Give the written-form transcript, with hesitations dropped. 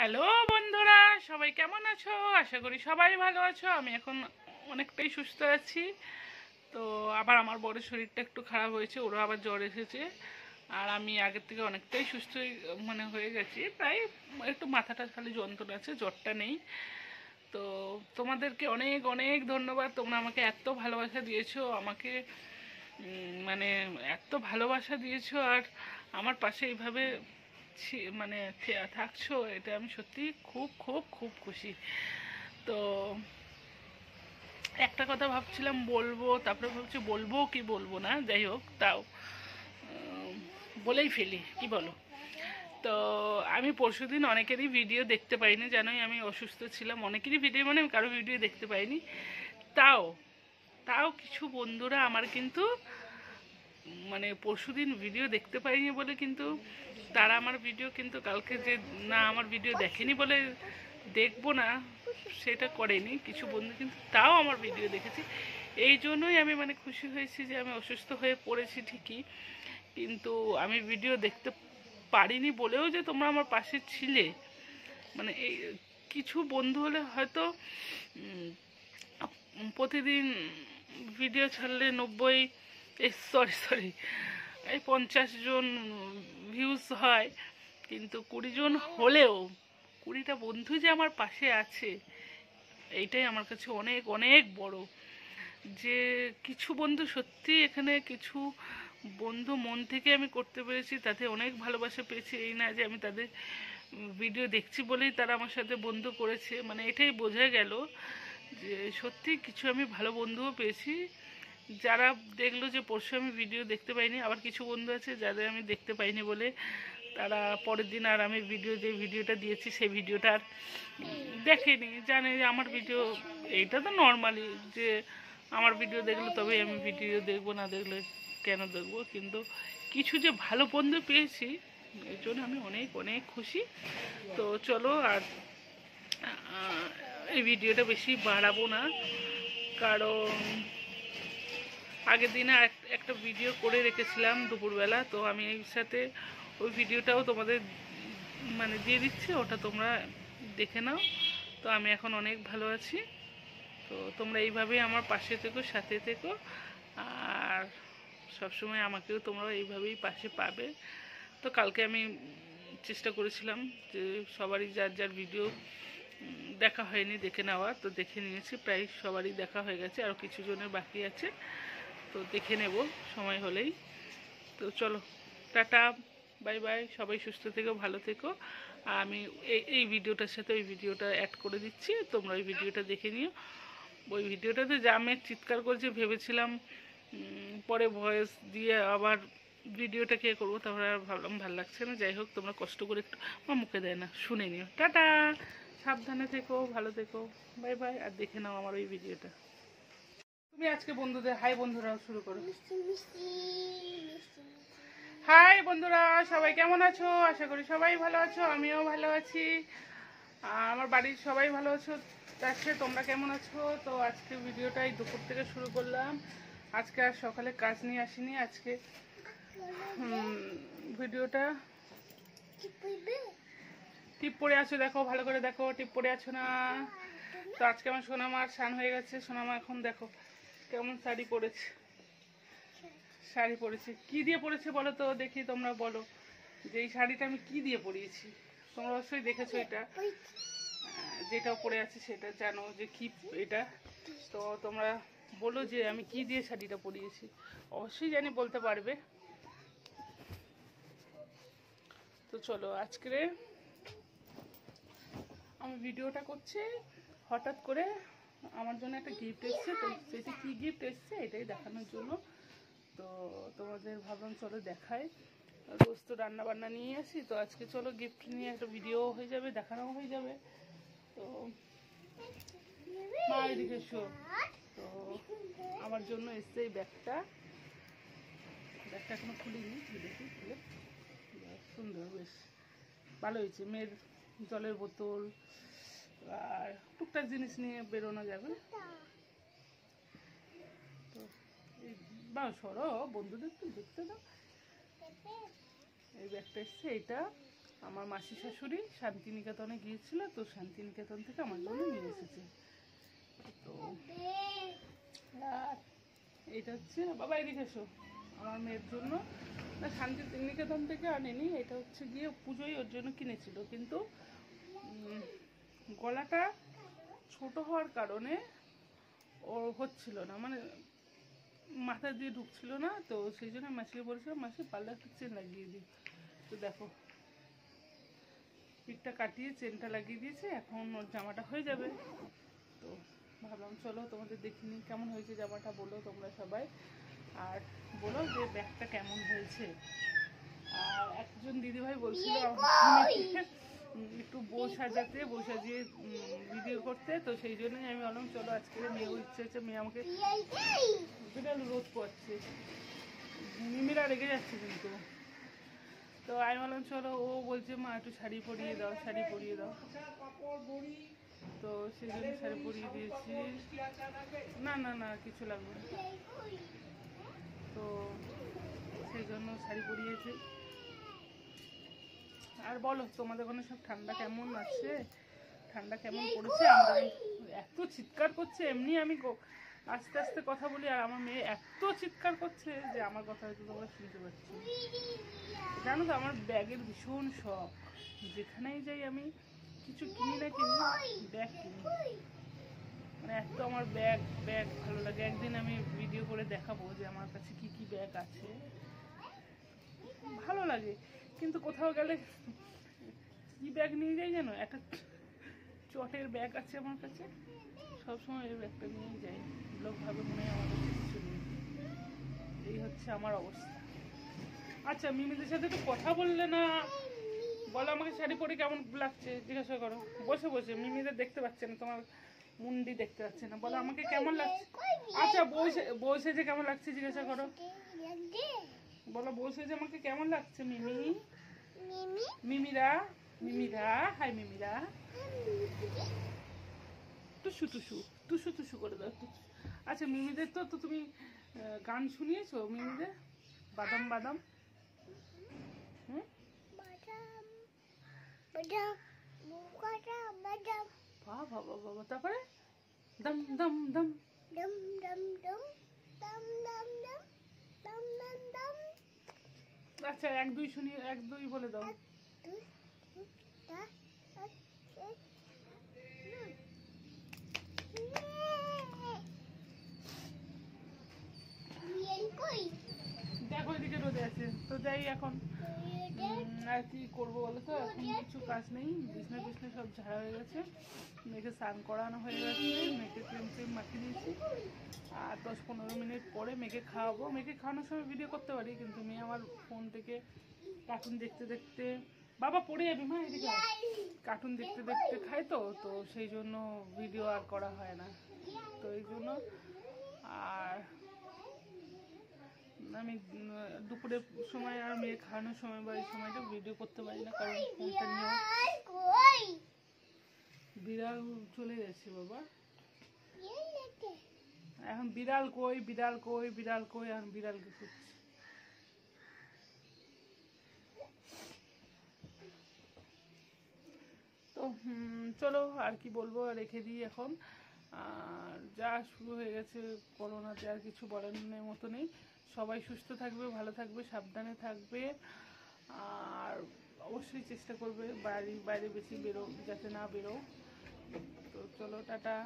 Hello বন্ধুরা, সবাই কেমন আছো? আশা করি সবাই ভালো আছো। আমি এখন অনেকটাই সুস্থ আছি। তো আবার আমার বড়ের শরীরটা একটু খারাপ হয়েছে, ওরও আবার জ্বর এসেছে। আর আমি আগের থেকে অনেকটাই সুস্থ হয়ে গেছি। প্রায় একটু মাথাটা খালি যন্ত্রণা আছে, জ্বরটা নেই। তো তোমাদেরকে অনেক অনেক ধন্যবাদ, তোমরা আমাকে এত ভালোবাসা দিয়েছো, আমাকে এত ভালোবাসা দিয়েছো আর আমার পাশে এইভাবে থাকছো, এটা আমি সত্যি খুব খুব খুব খুশি। তো একটা কথা ভাবছিলাম বলবো, তারপরে ভাবছি বলবো কি বলবো না, যাই হোক তাও বলেই ফেলি, কি বলো? তো আমি পরশুদিন অনেকেরই ভিডিও দেখতে পাইনি, জানোই আমি অসুস্থ ছিলাম। অনেকেরই ভিডিও আমি কারো ভিডিও দেখতে পাইনি। তাও তাও কিছু বন্ধুরা আমার কিন্তু পরশুদিন ভিডিও দেখতে পাইনি বলে কিন্তু তারা আমার ভিডিও কিন্তু কালকে যে না আমার ভিডিও দেখেনি বলে দেখবো না সেটা করেনি। কিছু বন্ধু কিন্তু তাও আমার ভিডিও দেখেছে। এই জন্যই আমি খুশি হয়েছি যে আমি অসুস্থ হয়ে পড়েছি ঠিকই, কিন্তু আমি ভিডিও দেখতে পারিনি বলেও যে তোমরা আমার পাশে ছিলে। এই কিছু বন্ধু হলে হয়তো প্রতিদিন ভিডিও ছাড়লে 50 জন ভিউজ হয়, কিন্তু 20 জন হলেও 20টা বন্ধু যে আমার পাশে আছে, এইটাই আমার কাছে অনেক অনেক বড়। যে কিছু বন্ধু সত্যি, এখানে কিছু বন্ধু মন থেকে আমি করতে পেরেছি, তাতে অনেক ভালোবাসা পেয়েছি। এই না যে আমি তাদের ভিডিও দেখছি বলেই তারা আমার সাথে বন্ধু করেছে, এটাই বোঝা গেল যে সত্যি কিছু আমি ভালো বন্ধুও পেয়েছি। যারা দেখলো যে পরশু আমি ভিডিও দেখতে পাইনি, আবার কিছু বন্ধু আছে যাদের আমি দেখতে পাইনি বলে তারা পরের দিন আর আমি যে ভিডিওটা দিয়েছি সেই ভিডিওটা আর দেখেনি, জানে যে আমার ভিডিও এইটা তো নর্মালি যে আমার ভিডিও দেখলে তবেই আমি ভিডিও দেখবো, না দেখলে কেন দেখবো। কিন্তু কিছু যে ভালো বন্ধু পেয়েছি, এর জন্য আমি অনেক অনেক খুশি। তো চলো আর এই ভিডিওটা বেশি বাড়াবো না, কারণ আগের দিনে একটা ভিডিও করে রেখেছিলাম দুপুরবেলা, তো আমি এই সাথে ওই ভিডিওটাও তোমাদের দিয়ে দিচ্ছি, ওটা তোমরা দেখে নাও। তো আমি এখন অনেক ভালো আছি। তো তোমরা এইভাবেই আমার পাশে থেকো, সাথে থেকো, আর সবসময় আমাকেও তোমরা এইভাবেই পাশে পাবে। তো কালকে আমি চেষ্টা করেছিলাম যে সবারই যার যার ভিডিও দেখা হয়নি দেখে নেওয়া, তো দেখে নিয়েছি, প্রায় সবারই দেখা হয়ে গেছে, আরও কিছু জনের বাকি আছে, তো দেখে নেব সময় হলেই। তো চলো, টাটা, বাই বাই, সবাই সুস্থ থেকো, ভালো থেকো। আর আমি এই ভিডিওটার সাথে ওই ভিডিওটা অ্যাড করে দিচ্ছি, তোমরা ওই ভিডিওটা দেখে নিও। ওই ভিডিওটাতে যা আমি চিৎকার করছি ভেবেছিলাম পরে ভয়েস দিয়ে আবার ভিডিওটা কে করবো, তারপরে আর ভাবলাম ভালো লাগছে না। যাই হোক, তোমরা কষ্ট করে একটু আমার মুখে দেয় না, শুনে নিও। টাটা, সাবধানে থেকো, ভালো থেকো, বাই বাই। আর দেখে নাও আমার ওই ভিডিওটা। তুমি আজকে বন্ধুদের হাই বন্ধুরা শুরু করো। হাই বন্ধুরা, সবাই কেমন আছো? আশা করি সবাই ভালো আছো, আমিও ভালো আছি, আর আমার বাড়ির সবাই ভালো আছো। তারপরে তোমরা কেমন আছো? তো আজকে ভিডিওটাই দুপুর থেকে শুরু করলাম। আজকে আর সকালে কাজ নিয়ে আসিনি। আজকে ভিডিওটা টিপ পরে আছো, দেখো ভালো করে দেখো, টিপ পরে আছো না? তো আজকে আমার সোনামার স্নান হয়ে গেছে। সোনামা এখন দেখো কেমন শাড়ি পরেছে, শাড়ি পরেছে। কি দিয়ে পরেছে বলো তো দেখি, তোমরা বলো যে এই শাড়িটা আমি কি দিয়ে পরিয়েছি। তোমরা অবশ্যই দেখেছো, এটা যেটাও পরে আছে সেটা জানো যে কি এটা। তো তোমরা বলো যে আমি কি দিয়ে শাড়িটা পরিয়েছি, অবশ্যই জানি বলতে পারবে। তো চলো, আজকে আমি ভিডিওটা করছি, হঠাৎ করে আমার জন্য একটা গিফট এসছে। তো সেটা কি গিফট এসছে এটাই দেখানোর জন্য। তো তোমাদের ভাবলাম চলো দেখাই, রোজ তো রান্না বান্না নিয়ে আসি, তো আজকে চলো গিফট নিয়ে একটা ভিডিও হয়ে যাবে, দেখানো হয়ে যাবে। তো মা এদিকে এসো। তো আমার জন্য এসছে এই ব্যাগটা এখনো খুলিনি, দেখি খুলে। সুন্দর, বেশ ভালো হয়েছে। মেয়ের জলের বোতল আর টুকটাক জিনিস নিয়ে বেরোনো যাবে। তো এই বা সরো, বন্ধুদের তো দেখতে দাও। এই ব্যাগটা এসছে, এইটা আমার মাসি শাশুড়ি শান্তিনিকেতনে গিয়েছিল, তো শান্তিনিকেতন থেকে আমার জন্য নিয়ে এসেছে। তো আর এটা হচ্ছে, বাবা এদিকে এসো, আমার মেয়ের জন্য না শান্তিনিকেতন থেকে আনেনি, এটা হচ্ছে গিয়ে পুজোয় ওর জন্য কিনেছিল, কিন্তু গলাটা ছোট হওয়ার কারণে ও হচ্ছিল না, মানে মাথা দিয়ে ঢুকছিল না, তো সেই জন্য মাসিকে বলেছিলাম মাসি পারলে একটা চেন লাগিয়ে দিই। তো দেখো পিঠটা কাটিয়ে চেনটা লাগিয়ে দিয়েছে, এখন ওর জামাটা হয়ে যাবে। তো ভাবলাম চলো তোমাদের দেখিনি কেমন হয়েছে জামাটা, বলো তোমরা সবাই, আর বলো যে ব্যাগটা কেমন হয়েছে। আর একজন দিদিভাই বলছিল একটু বউ সাজাতে, বউ সাজিয়ে ভিডিও করতে, তো সেই জন্যই আমি বললাম চলো আজকে মেয়েও ইচ্ছে হচ্ছে, মেয়ে আমাকে বিড়াল রোদ করছে, মিমিরা রেগে যাচ্ছে কিন্তু। তো আমি বললাম চলো, ও বলছে মা একটু শাড়ি পরিয়ে দাও, শাড়ি পরিয়ে দাও, তো সেই জন্য শাড়ি পরিয়ে দিয়েছি। না না না কিছু লাগবে না, তো সেই জন্য শাড়ি পরিয়েছি। আর বলো তোমাদের ওখানে সব ঠান্ডা কেমন আছে, ঠান্ডা কেমন পড়েছে? আমরা এত চিৎকার করছে, এমনি আমি আস্তে আস্তে কথা বলি আর আমার মেয়ে এত চিৎকার করছে যে আমার কথা হয়তো তোমরা শুনতে পাচ্ছি। জানো তো আমার ব্যাগের ভীষণ শখ, যেখানেই যাই আমি কিছু কিনি না কিনি ব্যাগ কিনি, মানে এত আমার ব্যাগ ব্যাগ ভালো লাগে। একদিন আমি ভিডিও করে দেখাবো যে আমার কাছে কি কি ব্যাগ আছে, ভালো লাগে। কিন্তু কোথাও গেলে কি ব্যাগ নিয়ে যাই জানো, একটা চটের ব্যাগ আছে আমার কাছে, সবসময় এই ব্যাগটা নিয়েই যাই, লোক ভাবে মনে হয় আমার কাছে কিছু নেই। এই হচ্ছে আমার অবস্থা। আচ্ছা মিমিদের সাথে একটু কথা বললে না, বলো আমাকে শাড়ি পরে কেমন লাগছে জিজ্ঞাসা করো, বসে বসে, মিমিদের দেখতে পাচ্ছে না, তোমার মুন্ডি দেখতে পাচ্ছে না, বলো আমাকে কেমন লাগছে। আচ্ছা বউ সেজে কেমন লাগছে জিজ্ঞাসা করো, বলো বউ সেজে আমাকে কেমন লাগছে মিমি, মিমিরা, মিমিরা, হাই মিমিরা, টুসু টুসু টুসু টুসু করে দাও। আচ্ছা মিমিদের তো তো তুমি গান শুনিয়েছো মিমিদের, বাদাম বাদাম, হুম বাবা বাবা বাবা, তারপরে দম দম দম দম দম দম দম দম দম দম দম দম। আচ্ছা এক দুই শুনি, এক দুই বলে দাও। দেখো এদিকে রোদে আছে, তো যাই এখন আর কি করবো বলো তো, এখন কিছু কাজ নেই, বিছনা বিছনা সব ঝাড়া হয়ে গেছে, মেয়েকে স্নান করানো হয়ে গেছে, মেয়েকে ক্রিম ট্রিম মাখিয়ে দিয়েছি, আর 10-15 মিনিট পরে মেয়েকে খাওয়াবো। মেয়েকে খাওয়ানোর সময় ভিডিও করতে পারি, কিন্তু মেয়ে আমার ফোন থেকে কার্টুন দেখতে দেখতে, বাবা পড়ে যাবি মা এদিকে, কার্টুন দেখতে দেখতে খায়, তো তো সেই জন্য ভিডিও আর করা হয় না, তো এই জন্য আর আমি দুপুরের সময় আর মেয়ে খাওয়ানোর সময় বা এই সময়টা ভিডিও করতে পারি না, কারণ ফোনটা নিয়ে বিড়াল চলে গেছে বাবা, এখন বিড়াল কই বিড়াল কই বিড়াল কই, এখন বিড়ালকে খুঁজছি। তো চলো আর কি বলবো, রেখে দিই এখন। আর যা শুরু হয়ে গেছে করোনাতে আর কিছু বলার মতো নেই। সবাই সুস্থ থাকবে, ভালো থাকবে, সাবধানে থাকবে, আর অবশ্যই চেষ্টা করবে বাড়ির বাইরে বেশি যাতে না বেরো। তো চলো টাটা।